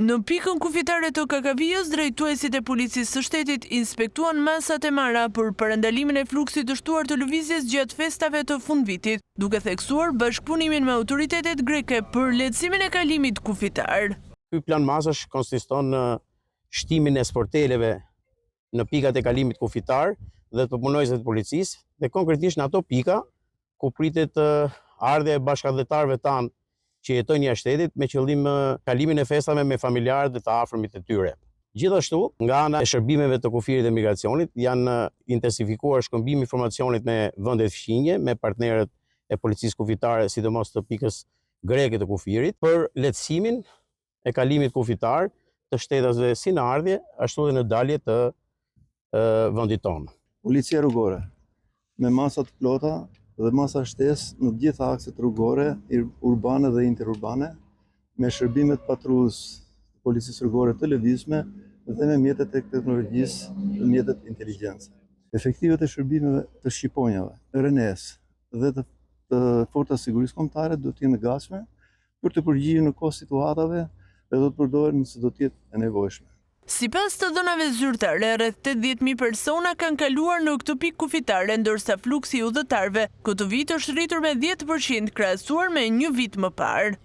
Në pikën kufitare të Kakavijës, drejtuesit e policisë së shtetit inspektuan masat e marra për parandalimin e fluksit të shtuar të lëvizjes gjatë festave të fundvitit, duke theksuar bashkëpunimin me autoritetet greke për lehtësimin e kalimit kufitar. Ky plan masash konsiston në shtimin e sporteleve në pikat e kalimit kufitar dhe të punojësve të policisë dhe konkretisht në ato pika ku pritet ardhja e bashkëdhetarëve tanë që jetojnë jashtë shtetit me qëllim kalimin e festave me familjarët dhe të afërmit e tyre. Gjithashtu, nga ana e shërbimeve të kufirit dhe migracionit, janë intensifikuar shkëmbimi i informacionit me vendet fqinje, me partnerët e policisë kufitare, sidomos të pikës greke të kufirit, për lehtësimin e kalimit kufitar të shtetasve si në ardhje, ashtu dhe në dalje të vendit tonë. Policia rrugore, me masa të plota dhe masa shtesë në gjitha akset rrugore, urbane dhe interurbane, me shërbimet patrullës të policisë rrugore të lëvizshme dhe me mjetet e teknologjisë dhe mjetet inteligjencë. Efektivet e shërbimeve të shqiponjave, RNS dhe të forcat sigurisë kombëtare do të jenë të gatshme për të përgjigjur në kohë situatave dhe do të përdoren nëse do të jetë e nevojshme. Sipas të dhënave zyrtare, rreth 80.000 persona kanë kaluar në këtë pikë kufitare, ndërsa fluksi i udhëtarëve këtë vit është rritur me 10% krahasuar me një vit më parë.